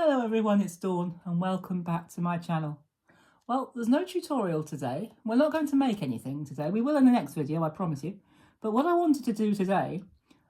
Hello everyone, it's Dawn and welcome back to my channel. Well, there's no tutorial today. We're not going to make anything today. We will in the next video, I promise you. But what I wanted to do today,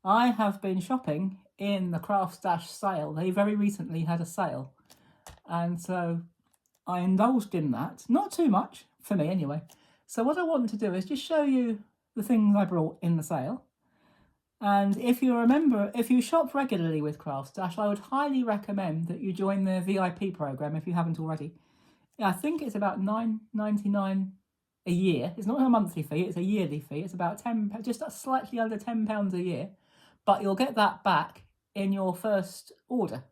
I have been shopping in the Craftstash sale. They very recently had a sale. And so I indulged in that. Not too much, for me anyway. So what I want to do is just show you the things I brought in the sale. And if you shop regularly with Craftstash, I would highly recommend that you join their VIP program if you haven't already. I think it's about $9.99 a year. It's not a monthly fee, it's a yearly fee. It's about just slightly under £10 a year, but you'll get that back in your first order.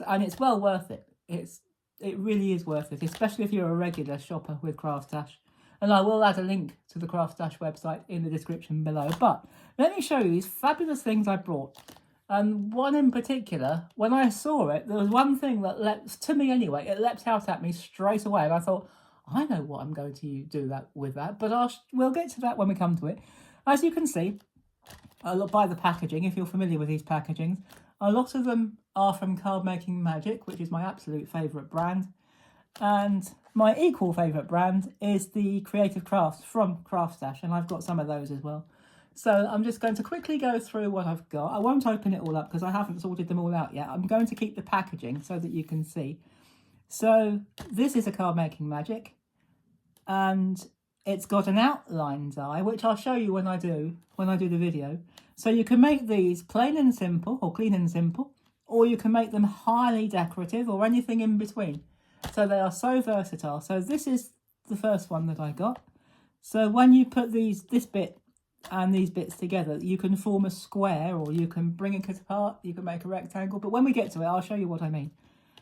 And it's well worth it. It really is worth it, especially if you're a regular shopper with Craftstash. And I will add a link to the Craftstash website in the description below. But let me show you these fabulous things I brought. And one in particular, when I saw it, there was one thing that leapt, to me anyway, it leapt out at me straight away. And I thought, I know what I'm going to do with that. But we'll get to that when we come to it. As you can see, by the packaging, if you're familiar with these packagings, a lot of them are from Card Making Magic, which is my absolute favourite brand. And my equal favourite brand is the Creative Crafts from Craftstash, and I've got some of those as well. So I'm just going to quickly go through what I've got. I won't open it all up because I haven't sorted them all out yet. I'm going to keep the packaging so that you can see. So this is a Card Making Magic, and it's got an outline die, which I'll show you when I do the video. So you can make these plain and simple, or clean and simple, or you can make them highly decorative, or anything in between. So they are so versatile. So this is the first one that I got. So when you put this bit and these bits together, you can form a square, or you can bring it apart, you can make a rectangle. But when we get to it, I'll show you what I mean.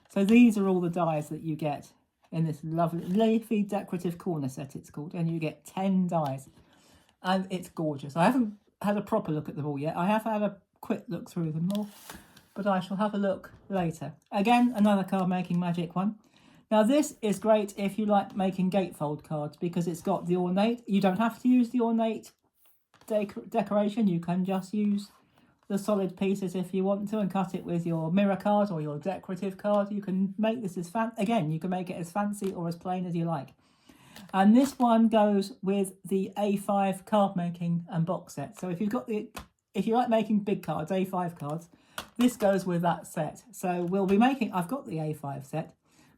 So these are all the dies that you get in this lovely leafy decorative corner set, it's called. And you get 10 dies. And it's gorgeous. I haven't had a proper look at them all yet. I have had a quick look through them all, but I shall have a look later. Again, another Card Making Magic one. Now this is great if you like making gatefold cards because it's got the ornate. You don't have to use the ornate decoration. You can just use the solid pieces if you want to and cut it with your mirror card or your decorative card. You can make this as you can make it as fancy or as plain as you like. And this one goes with the A5 card making and box set. So if you like making big cards, A5 cards, this goes with that set. So I've got the A5 set.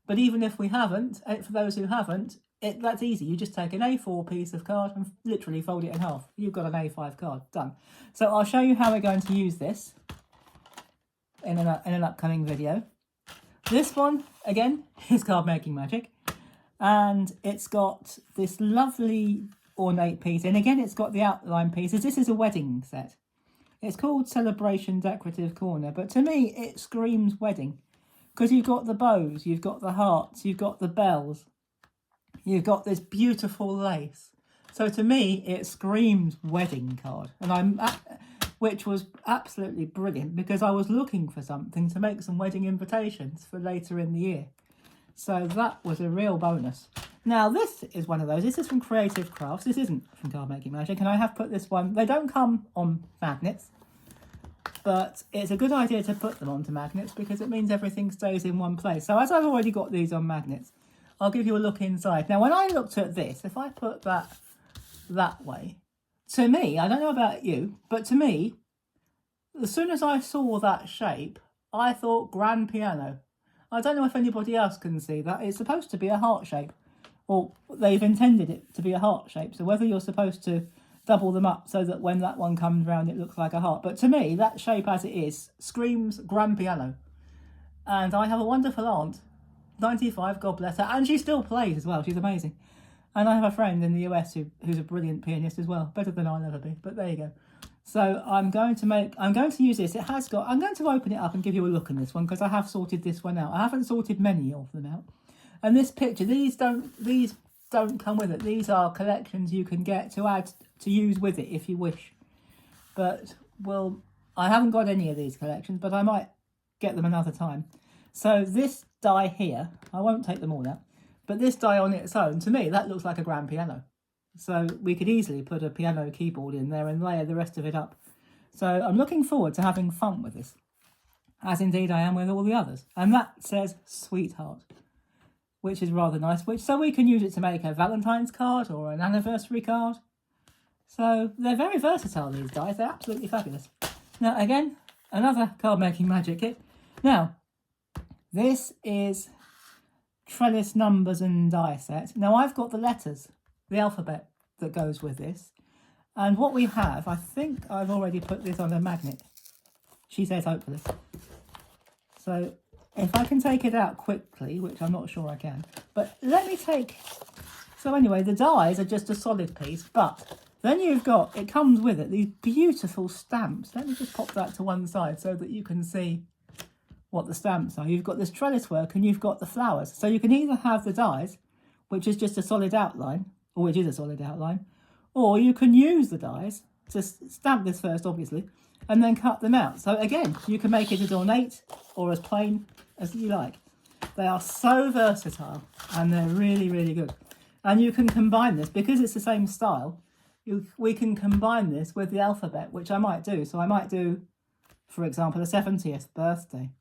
But even if we haven't, for those who haven't, that's easy. You just take an A4 piece of card and literally fold it in half. You've got an A5 card, done. So I'll show you how we're going to use this in an upcoming video. This one, again, is Card Making Magic. And it's got this lovely ornate piece. And again, it's got the outline pieces. This is a wedding set. It's called Celebration Decorative Corner. But to me, it screams wedding. Because you've got the bows, you've got the hearts, you've got the bells, you've got this beautiful lace. So to me, it screams wedding card, which was absolutely brilliant because I was looking for something to make some wedding invitations for later in the year. So that was a real bonus. Now this is one of those. This is from Creative Crafts. This isn't from Card Making Magic, and I have put this one. They don't come on magnets. But it's a good idea to put them onto magnets because it means everything stays in one place. So as I've already got these on magnets, I'll give you a look inside. Now, when I looked at this, if I put that way, to me, I don't know about you, but to me, as soon as I saw that shape, I thought grand piano. I don't know if anybody else can see that. It's supposed to be a heart shape, or they've intended it to be a heart shape. So whether you're supposed to double them up so that when that one comes round it looks like a heart. But to me, that shape as it is screams grand piano. And I have a wonderful aunt, 95, God bless her, and she still plays as well. She's amazing. And I have a friend in the US who's a brilliant pianist as well, better than I'll ever be. But there you go. So I'm going to use this. I'm going to open it up and give you a look in this one because I have sorted this one out. I haven't sorted many of them out. And this picture, these don't come with it. These are collections you can get to use with it if you wish. But I haven't got any of these collections, but I might get them another time. So this die here, I won't take them all out, but this die on its own, to me, that looks like a grand piano. So we could easily put a piano keyboard in there and layer the rest of it up. So I'm looking forward to having fun with this. as indeed I am with all the others. And that says sweetheart, which is rather nice, so we can use it to make a Valentine's card or an anniversary card. So they're very versatile, these dies. They're absolutely fabulous. Now, again, another card making magic kit. Now, this is trellis numbers and die set. Now, I've got the letters, the alphabet that goes with this. And what we have, I think I've already put this on a magnet. She says hopefully. So if I can take it out quickly, which I'm not sure I can, but let me take... So anyway, the dies are just a solid piece, but then you've got, it comes with it, these beautiful stamps. Let me just pop that to one side so that you can see what the stamps are. You've got this trellis work and you've got the flowers. So you can either have the dies, which is just a solid outline, or which is a solid outline, or you can use the dies to stamp this first, obviously, and then cut them out. So again, you can make it as ornate or as plain as you like. They are so versatile and they're really, really good. And you can combine this, because it's the same style, we can combine this with the alphabet, which I might do. So I might do, for example, a 70th birthday.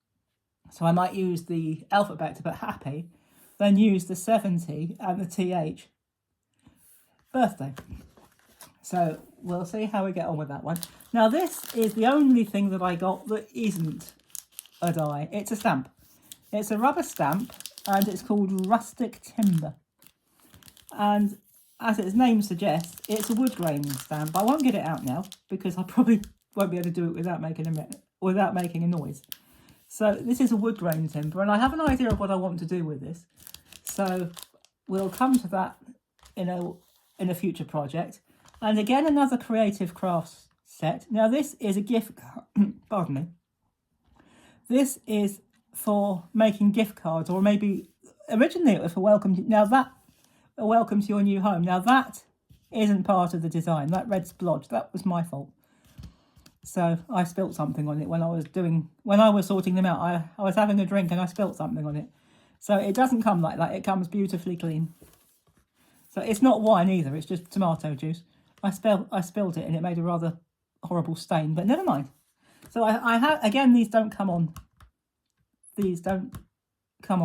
So I might use the alphabet to put happy, then use the 70 and the TH birthday. So we'll see how we get on with that one. Now, this is the only thing that I got that isn't a die. It's a stamp. It's a rubber stamp and it's called Rustic Timber. And as its name suggests, it's a wood grain stamp. I won't get it out now because I probably won't be able to do it without making a noise. So this is a wood grain timber, and I have an idea of what I want to do with this. So we'll come to that in a future project. And again, another creative crafts set. Now this is a gift card. Pardon me. This is for making gift cards, or maybe originally it was for welcome. Now that a welcome to your new home. Now that isn't part of the design. That red splodge, that was my fault. So I spilt something on it when I was sorting them out. I was having a drink and I spilt something on it. So it doesn't come like that. It comes beautifully clean. So it's not wine either. It's just tomato juice. I spilled it and it made a rather horrible stain, but never mind. So I have, again, these don't come on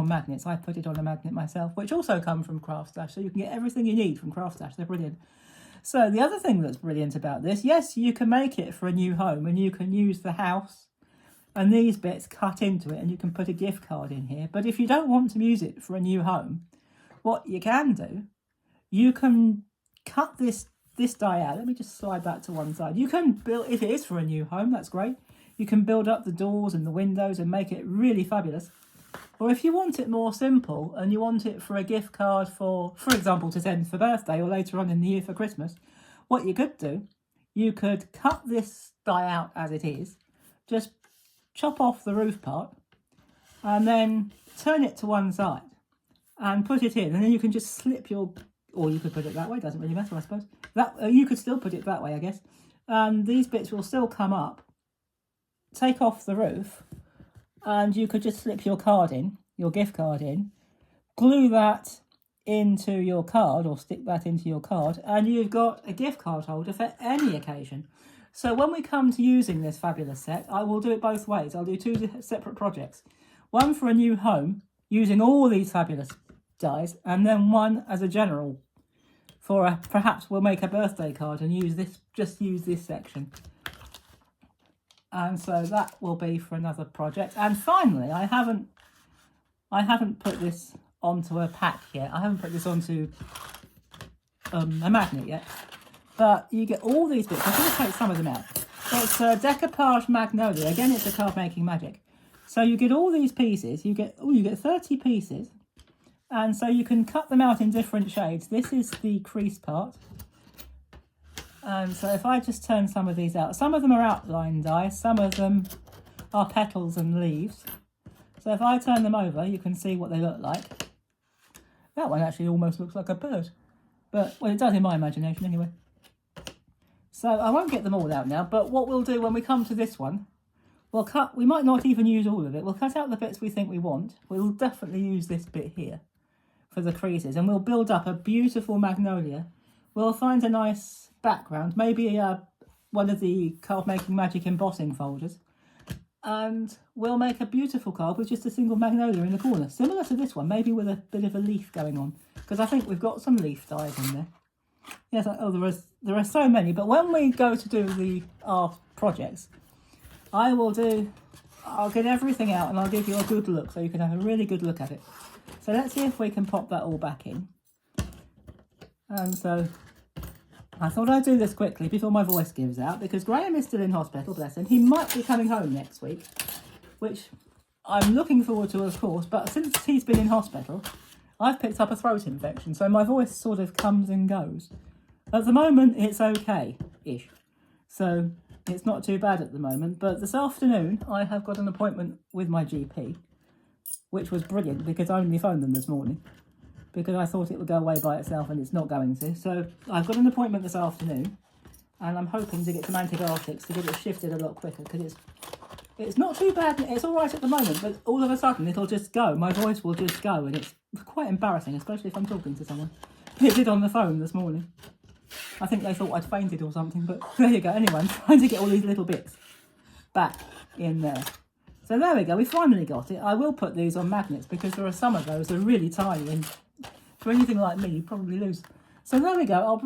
magnets. I put it on a magnet myself, which also come from Craftstash. So you can get everything you need from Craftstash. They're brilliant. So the other thing that's brilliant about this, yes, you can make it for a new home and you can use the house and these bits cut into it and you can put a gift card in here. But if you don't want to use it for a new home, what you can do, you can cut this die out. Let me just slide that to one side. You can build, if it is for a new home, that's great. You can build up the doors and the windows and make it really fabulous. Or if you want it more simple and you want it for a gift card for example, to send for birthday or later on in the year for Christmas, what you could do, you could cut this die out as it is, just chop off the roof part and then turn it to one side and put it in, and then you can just slip your, or you could put it that way, doesn't really matter, I suppose. You could still put it that way, I guess. And these bits will still come up, take off the roof, and you could just slip your card in, your gift card in, glue that into your card or stick that into your card, and you've got a gift card holder for any occasion. So when we come to using this fabulous set, I will do it both ways. I'll do two separate projects. One for a new home, using all these fabulous dies, and then one as a general for perhaps we'll make a birthday card and use this section. And so that will be for another project. And finally, I haven't put this onto a pack yet. I haven't put this onto a magnet yet. But you get all these bits. I'm going to take some of them out. It's a decoupage magnolia. Again, it's a card making magic. So you get all these pieces. You get 30 pieces. And so you can cut them out in different shades. This is the crease part. And so if I just turn some of these out, some of them are outline dies, some of them are petals and leaves. So if I turn them over, you can see what they look like. That one actually almost looks like a bird. But, well, it does in my imagination anyway. So I won't get them all out now, but what we'll do when we come to this one, we might not even use all of it. We'll cut out the bits we think we want. We'll definitely use this bit here for the creases, and we'll build up a beautiful magnolia. We'll find a nice background, maybe one of the card making magic embossing folders, and we'll make a beautiful card with just a single magnolia in the corner, similar to this one, maybe with a bit of a leaf going on, because I think we've got some leaf dies in there. Yes, oh, there are so many, but when we go to do our projects, I'll get everything out and I'll give you a good look so you can have a really good look at it. So let's see if we can pop that all back in. And so I thought I'd do this quickly before my voice gives out, because Graham is still in hospital, bless him. He might be coming home next week, which I'm looking forward to, of course, but since he's been in hospital, I've picked up a throat infection, so my voice sort of comes and goes. At the moment, it's okay-ish, so it's not too bad at the moment, but this afternoon I have got an appointment with my GP, which was brilliant because I only phoned them this morning, because I thought it would go away by itself and it's not going to. So I've got an appointment this afternoon and I'm hoping to get some antibiotics to get it shifted a lot quicker, because it's not too bad. It's all right at the moment, but all of a sudden it'll just go. My voice will just go and it's quite embarrassing, especially if I'm talking to someone. It did on the phone this morning. I think they thought I'd fainted or something, but there you go. Anyway, I'm trying to get all these little bits back in there. So there we go, we finally got it. I will put these on magnets because there are some of those that are really tiny, and for anything like me, you probably lose. So there we go,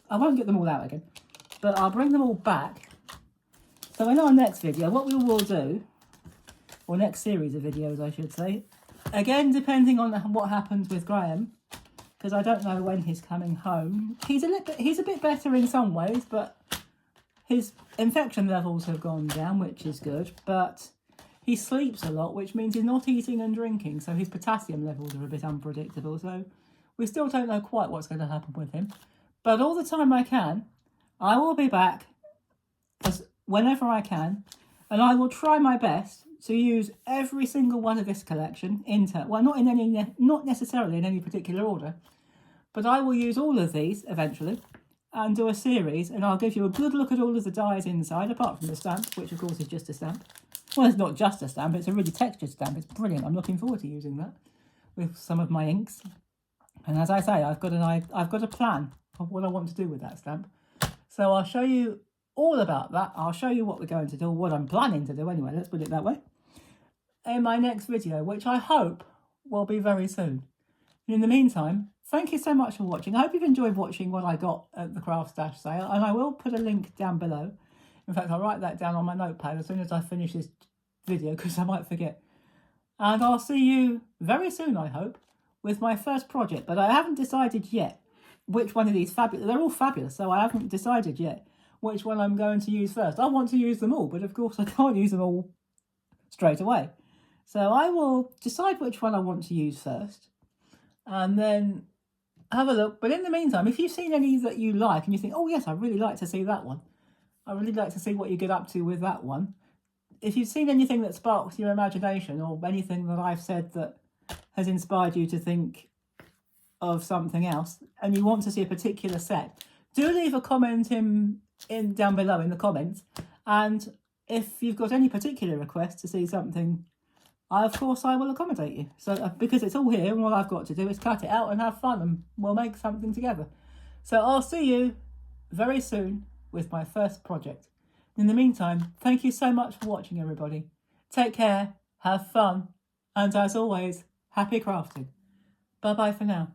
I won't get them all out again, but I'll bring them all back. So in our next video, what we will do, or next series of videos I should say, again depending on what happens with Graham, because I don't know when he's coming home. He's a bit better in some ways, but his infection levels have gone down, which is good, but he sleeps a lot, which means he's not eating and drinking, so his potassium levels are a bit unpredictable, so we still don't know quite what's going to happen with him. But all the time I can, I will be back whenever I can, and I will try my best to use every single one of this collection not necessarily in any particular order, but I will use all of these eventually and do a series, and I'll give you a good look at all of the dies inside, apart from the stamp, which of course is just a stamp. Well, it's not just a stamp, it's a really textured stamp. It's brilliant. I'm looking forward to using that with some of my inks. And as I say, I've got a plan of what I want to do with that stamp. So I'll show you all about that. I'll show you what we're going to do, what I'm planning to do anyway, let's put it that way, in my next video, which I hope will be very soon. And in the meantime, thank you so much for watching. I hope you've enjoyed watching what I got at the Craftstash sale, and I will put a link down below. In fact, I'll write that down on my notepad as soon as I finish this video, because I might forget. And I'll see you very soon, I hope, with my first project. But I haven't decided yet which one of these they're all fabulous, so I haven't decided yet which one I'm going to use first. I want to use them all, but of course I can't use them all straight away. So I will decide which one I want to use first and then have a look. But in the meantime, if you've seen any that you like and you think, oh yes, I'd really like to see that one, I'd really like to see what you get up to with that one. If you've seen anything that sparks your imagination, or anything that I've said that has inspired you to think of something else, and you want to see a particular set, do leave a comment down below in the comments. And if you've got any particular request to see something, of course I will accommodate you. So because it's all here, and all I've got to do is cut it out and have fun, and we'll make something together. So I'll see you very soon with my first project. In the meantime, thank you so much for watching, everybody. Take care, have fun, and as always, happy crafting. Bye-bye for now.